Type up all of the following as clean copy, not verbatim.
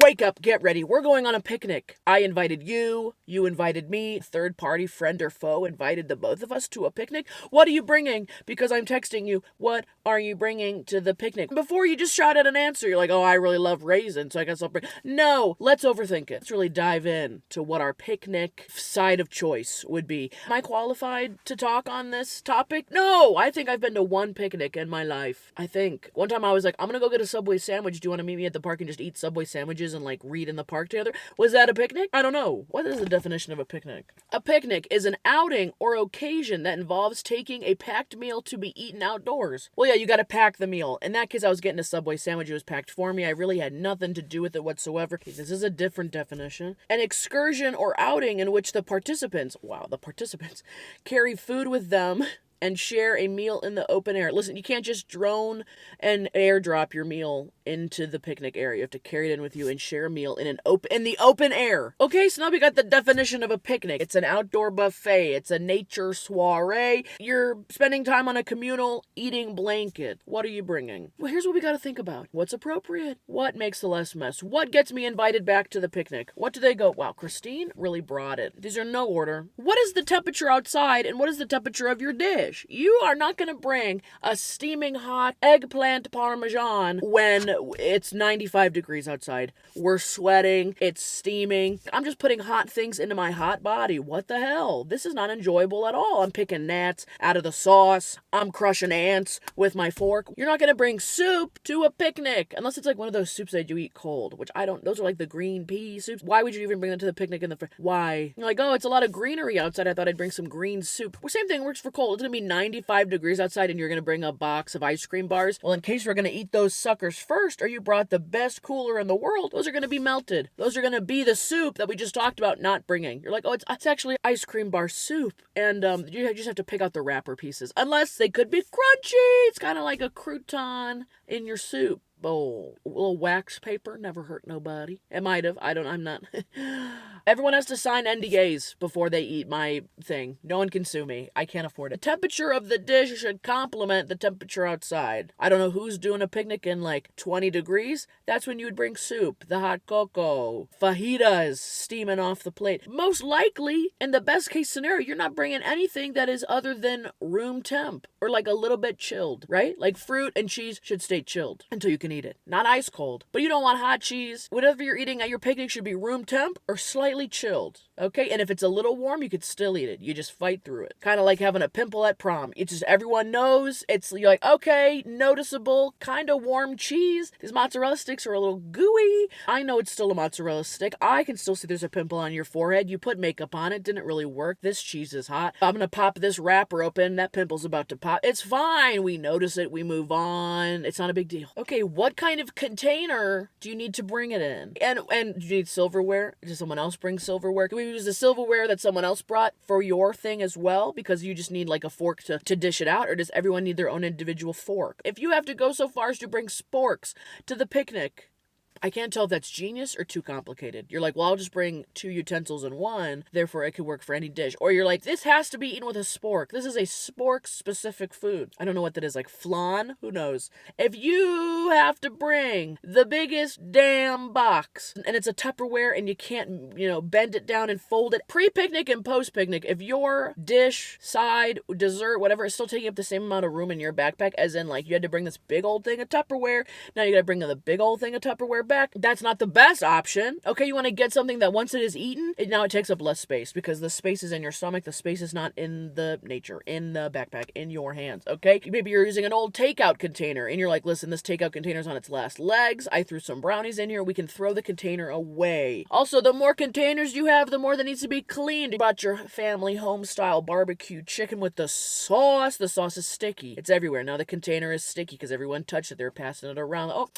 Wake up, get ready. We're going on a picnic. I invited you. You invited me. Third party, friend or foe, invited the both of us to a picnic. What are you bringing? Because I'm texting you. What are you bringing to the picnic? Before you just shout out an answer, you're like, oh, I really love raisins, so I guess I'll bring. No, let's overthink it. Let's really dive in to what our picnic side of choice would be. Am I qualified to talk on this topic? No, I think I've been to one picnic in my life. I think. One time I was like, I'm gonna go get a Subway sandwich. Do you want to meet me at the park and just eat Subway sandwiches and like read in the park together? Was that a picnic? I don't know. What is the definition of a picnic? A picnic is an outing or occasion that involves taking a packed meal to be eaten outdoors. Well, yeah, you gotta pack the meal. In that case, I was getting a Subway sandwich. It was packed for me. I really had nothing to do with it whatsoever. This is a different definition. An excursion or outing in which the participants carry food with them and share a meal in the open air. Listen, you can't just drone and airdrop your meal into the picnic area. You have to carry it in with you and share a meal in the open air. Okay, so now we got the definition of a picnic. It's an outdoor buffet. It's a nature soiree. You're spending time on a communal eating blanket. What are you bringing? Well, here's what we got to think about. What's appropriate? What makes the less mess? What gets me invited back to the picnic? What do they go, wow, Christine really brought it. These are no order. What is the temperature outside and what is the temperature of your dish? You are not going to bring a steaming hot eggplant parmesan when it's 95 degrees outside. We're sweating. It's steaming. I'm just putting hot things into my hot body. What the hell? This is not enjoyable at all. I'm picking gnats out of the sauce. I'm crushing ants with my fork. You're not going to bring soup to a picnic unless it's like one of those soups that you eat cold, which I don't, those are like the green pea soups. Why would you even bring them to the picnic in the why? You're like, oh, it's a lot of greenery outside. I thought I'd bring some green soup. Well, same thing works for cold. It's going to be 95 degrees outside and you're going to bring a box of ice cream bars. Well, in case we're going to eat those suckers first, or you brought the best cooler in the world, those are going to be melted. Those are going to be the soup that we just talked about not bringing. You're like, oh, it's actually ice cream bar soup. And you just have to pick out the wrapper pieces. Unless they could be crunchy. It's kind of like a crouton in your soup bowl. A little wax paper never hurt nobody. It might have. I'm not. Everyone has to sign NDAs before they eat my thing. No one can sue me. I can't afford it. The temperature of the dish should complement the temperature outside. I don't know who's doing a picnic in like 20 degrees. That's when you would bring soup, the hot cocoa, fajitas steaming off the plate. Most likely, in the best case scenario, you're not bringing anything that is other than room temp or like a little bit chilled, right? Like fruit and cheese should stay chilled until you can eat it. Not ice cold. But you don't want hot cheese. Whatever you're eating at your picnic should be room temp or slightly chilled. Okay? And if it's a little warm, you could still eat it. You just fight through it. Kind of like having a pimple at prom. It's just everyone knows. You're like, okay, noticeable, kind of warm cheese. These mozzarella sticks are a little gooey. I know it's still a mozzarella stick. I can still see there's a pimple on your forehead. You put makeup on it. Didn't really work. This cheese is hot. I'm going to pop this wrapper open. That pimple's about to pop. It's fine. We notice it. We move on. It's not a big deal. Okay, what kind of container do you need to bring it in? And do you need silverware? Does someone else bring silverware? Can we use the silverware that someone else brought for your thing as well? Because you just need like a fork to dish it out? Or does everyone need their own individual fork? If you have to go so far as to bring sporks to the picnic, I can't tell if that's genius or too complicated. You're like, well, I'll just bring 2 utensils in one, therefore it could work for any dish. Or you're like, this has to be eaten with a spork. This is a spork-specific food. I don't know what that is, like flan? Who knows? If you have to bring the biggest damn box, and it's a Tupperware, and you can't, bend it down and fold it, pre-picnic and post-picnic, if your dish, side, dessert, whatever, is still taking up the same amount of room in your backpack, as in, like, you had to bring this big old thing of Tupperware, now you gotta bring the big old thing of Tupperware back. That's not the best option. Okay, you want to get something that once it is eaten, now it takes up less space because the space is in your stomach. The space is not in the nature, in the backpack, in your hands. Okay, maybe you're using an old takeout container and you're like, listen, this takeout container's on its last legs. I threw some brownies in here. We can throw the container away. Also, the more containers you have, the more that needs to be cleaned. You brought your family home style barbecue chicken with the sauce. The sauce is sticky. It's everywhere. Now the container is sticky because everyone touched it. They're passing it around.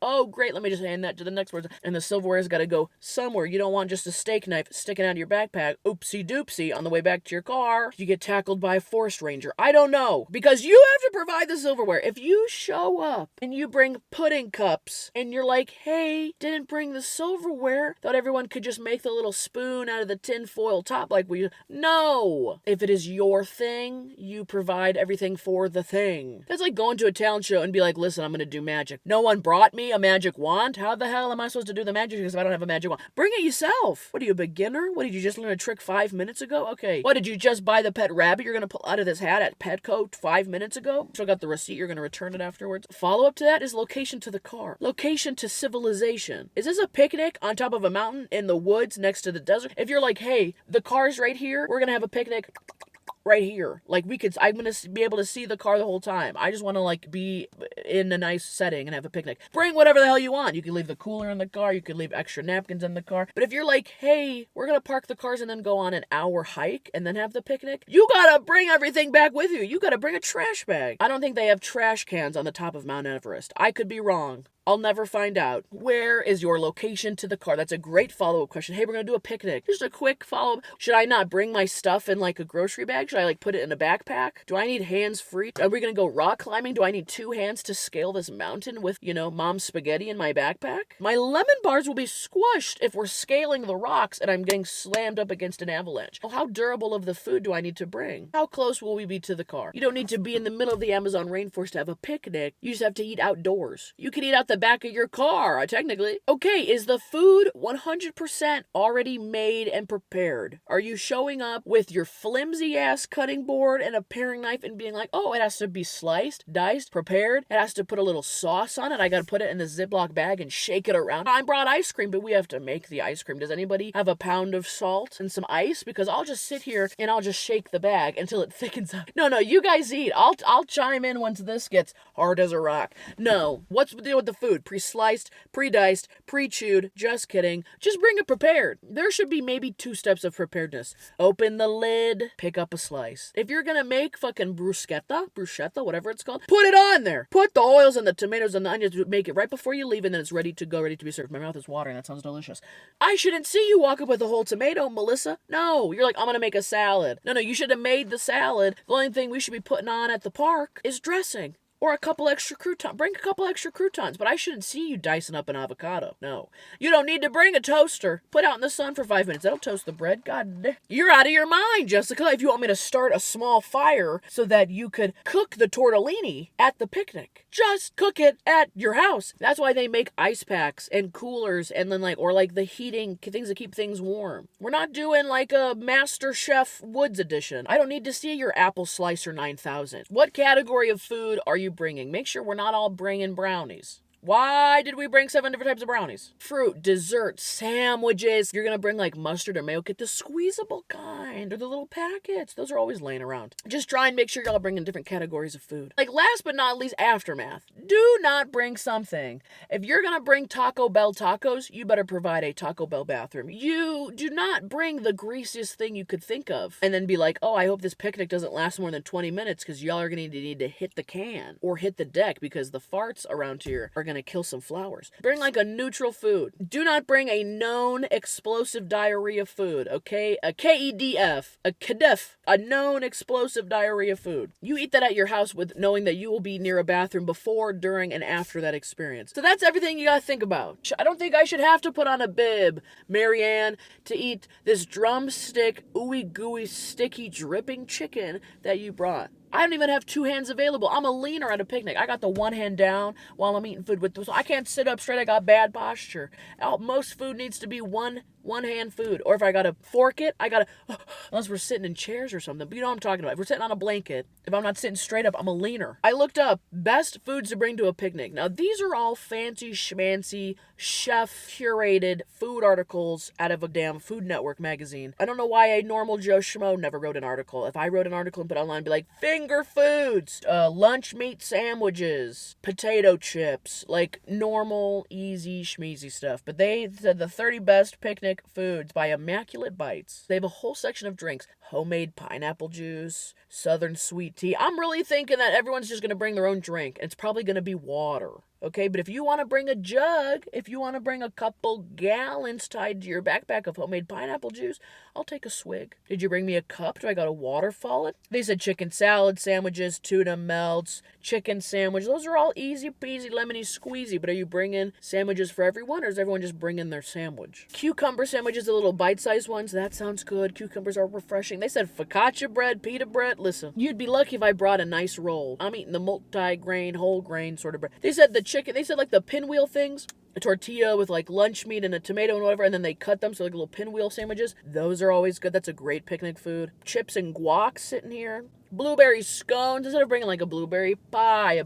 Oh, great, let me just hand that to the next person. And the silverware's got to go somewhere. You don't want just a steak knife sticking out of your backpack. Oopsie doopsie on the way back to your car. You get tackled by a forest ranger. I don't know. Because you have to provide the silverware. If you show up and you bring pudding cups and you're like, hey, didn't bring the silverware, thought everyone could just make the little spoon out of the tin foil top like we... No! If it is your thing, you provide everything for the thing. That's like going to a talent show and be like, listen, I'm going to do magic. No one brought brought me a magic wand. How the hell am I supposed to do the magic if I don't have a magic wand? Bring it yourself. What are you, a beginner? What, did you just learn a trick 5 minutes ago? Okay. What, did you just buy the pet rabbit you're going to pull out of this hat at Petco 5 minutes ago? Still got the receipt, you're going to return it afterwards. Follow up to that is location to the car. Location to civilization. Is this a picnic on top of a mountain in the woods next to the desert? If you're like, hey, the car's right here, we're going to have a picnic right here. Like, I'm going to be able to see the car the whole time. I just want to, like, be in a nice setting and have a picnic. Bring whatever the hell you want. You can leave the cooler in the car. You can leave extra napkins in the car. But if you're like, hey, we're going to park the cars and then go on an hour hike and then have the picnic, you got to bring everything back with you. You got to bring a trash bag. I don't think they have trash cans on the top of Mount Everest. I could be wrong. I'll never find out. Where is your location to the car? That's a great follow-up question. Hey, we're going to do a picnic. Just a quick follow-up. Should I not bring my stuff in like a grocery bag? Should I like put it in a backpack? Do I need hands-free? Are we going to go rock climbing? Do I need 2 hands to scale this mountain with, mom's spaghetti in my backpack? My lemon bars will be squished if we're scaling the rocks and I'm getting slammed up against an avalanche. Oh, how durable of the food do I need to bring? How close will we be to the car? You don't need to be in the middle of the Amazon rainforest to have a picnic. You just have to eat outdoors. You can eat out the back of your car, technically. Okay, is the food 100% already made and prepared? Are you showing up with your flimsy ass cutting board and a paring knife and being like, oh, it has to be sliced, diced, prepared, it has to put a little sauce on it, I gotta put it in a Ziploc bag and shake it around? I brought ice cream, but we have to make the ice cream. Does anybody have a pound of salt and some ice? Because I'll just sit here and I'll just shake the bag until it thickens up. No, you guys eat. I'll chime in once this gets hard as a rock. No, what's the deal with the food? Pre-sliced, pre-diced, pre-chewed. Just kidding. Just bring it prepared. There should be maybe 2 steps of preparedness. Open the lid, pick up a slice. If you're gonna make fucking bruschetta, whatever it's called, put it on there. Put the oils and the tomatoes and the onions, make it right before you leave, and then it's ready to go, ready to be served. My mouth is watering. That sounds delicious. I shouldn't see you walk up with a whole tomato, Melissa. No, you're like, I'm gonna make a salad. No, you should have made the salad. The only thing we should be putting on at the park is dressing. Or a couple extra croutons. Bring a couple extra croutons, but I shouldn't see you dicing up an avocado. No. You don't need to bring a toaster. Put out in the sun for 5 minutes. That'll toast the bread. God damn. You're out of your mind, Jessica, if you want me to start a small fire so that you could cook the tortellini at the picnic. Just cook it at your house. That's why they make ice packs and coolers and then like the heating, things that keep things warm. We're not doing like a Master Chef Woods edition. I don't need to see your apple slicer 9000. What category of food are you bringing? Make sure we're not all bringing brownies. Why did we bring 7 different types of brownies? Fruit, dessert, sandwiches. You're going to bring like mustard or mayo. Get the squeezable kind or the little packets. Those are always laying around. Just try and make sure y'all bring in different categories of food. Like last but not least, aftermath. Do not bring something. If you're going to bring Taco Bell tacos, you better provide a Taco Bell bathroom. You do not bring the greasiest thing you could think of and then be like, oh, I hope this picnic doesn't last more than 20 minutes because y'all are going to need to hit the can or hit the deck because the farts around here are going to kill some flowers. Bring like a neutral food. Do not bring a known explosive diarrhea food, okay? A KEDF, a KDF, a known explosive diarrhea food. You eat that at your house with knowing that you will be near a bathroom before, during, and after that experience. So that's everything you gotta think about. I don't think I should have to put on a bib, Marianne, to eat this drumstick, ooey gooey, sticky, dripping chicken that you brought. I don't even have 2 hands available. I'm a leaner at a picnic. I got the one hand down while I'm eating food with those. I can't sit up straight. I got bad posture. Most food needs to be one hand food. Or if I gotta fork it, unless we're sitting in chairs or something. But you know what I'm talking about. If we're sitting on a blanket, if I'm not sitting straight up, I'm a leaner. I looked up best foods to bring to a picnic. Now these are all fancy schmancy chef curated food articles out of a damn Food Network magazine. I don't know why a normal Joe Schmo never wrote an article. If I wrote an article and put it online, I'd be like, finger foods, lunch meat sandwiches, potato chips, like normal, easy, schmeezy stuff. But they said the 30 best picnic foods by Immaculate Bites. They have a whole section of drinks. Homemade pineapple juice, southern sweet tea. I'm really thinking that everyone's just going to bring their own drink. And it's probably going to be water. Okay, but if you want to bring a jug, if you want to bring a couple gallons tied to your backpack of homemade pineapple juice, I'll take a swig. Did you bring me a cup? Do I got to waterfall it? They said chicken salad sandwiches, tuna melts, chicken sandwich. Those are all easy peasy, lemony squeezy, but are you bringing sandwiches for everyone, or is everyone just bringing their sandwich? Cucumber sandwiches, the little bite-sized ones, that sounds good. Cucumbers are refreshing. They said focaccia bread, pita bread. Listen, you'd be lucky if I brought a nice roll. I'm eating the multi-grain, whole grain sort of bread. They said the chicken. They said like the pinwheel things. A tortilla with like lunch meat and a tomato and whatever, and then they cut them so like little pinwheel sandwiches. Those are always good. That's a great picnic food. Chips and guac sitting here. Blueberry scones. Instead of bringing like a blueberry pie,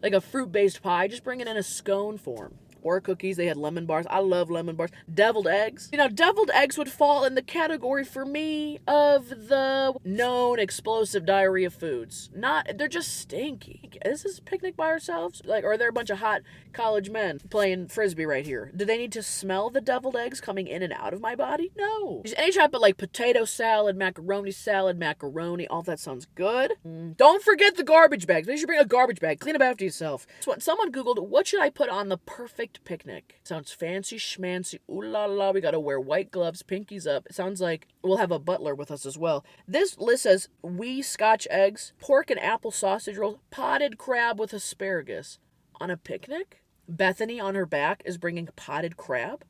like a fruit-based pie, just bring it in a scone form. Or cookies. They had lemon bars. I love lemon bars. Deviled eggs. You know, deviled eggs would fall in the category for me of the known explosive diarrhea foods. They're just stinky. Is this a picnic by ourselves? Like, or are there a bunch of hot college men playing frisbee right here? Do they need to smell the deviled eggs coming in and out of my body? No. Just any type of like potato salad, macaroni, all that sounds good. Don't forget the garbage bags. Maybe you should bring a garbage bag. Clean up after yourself. So someone Googled, what should I put on the perfect picnic? Sounds fancy schmancy. Ooh la la. We gotta wear white gloves, pinkies up. It sounds like we'll have a butler with us as well. This list says wee Scotch eggs, pork and apple sausage rolls, potted crab with asparagus. On a picnic? Bethany on her back is bringing potted crab?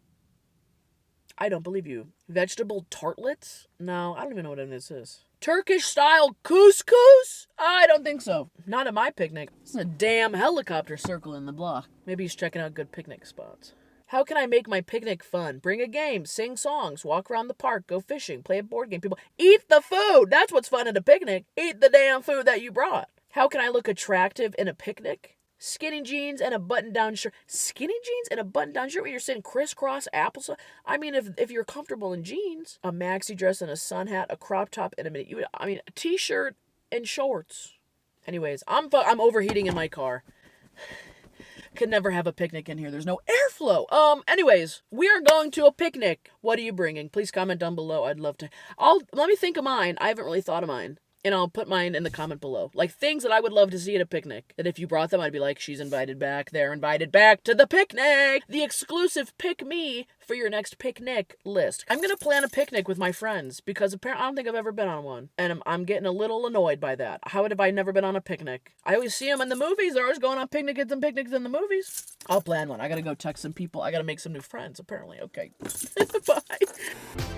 I don't believe you. Vegetable tartlets? No, I don't even know what this is. Turkish-style couscous? I don't think so. Not at my picnic. It's a damn helicopter circling the block. Maybe he's checking out good picnic spots. How can I make my picnic fun? Bring a game, sing songs, walk around the park, go fishing, play a board game. People, eat the food. That's what's fun at a picnic. Eat the damn food that you brought. How can I look attractive in a picnic? Skinny jeans and a button-down shirt. Skinny jeans and a button-down shirt when you're sitting crisscross applesauce? I mean, if you're comfortable in jeans, a maxi dress and a sun hat, a crop top, and a t-shirt and shorts. Anyways, I'm overheating in my car. Could never have a picnic in here. There's no airflow. Anyways, we are going to a picnic. What are you bringing? Please comment down below. I'd love to. Let me think of mine. I haven't really thought of mine. And I'll put mine in the comment below. Like things that I would love to see at a picnic. That if you brought them, I'd be like, she's invited back. They're invited back to the picnic. The exclusive pick me for your next picnic list. I'm going to plan a picnic with my friends because apparently I don't think I've ever been on one. And I'm getting a little annoyed by that. How have I never been on a picnic? I always see them in the movies. They're always going on picnics in the movies. I'll plan one. I got to go text some people. I got to make some new friends apparently. Okay. Bye.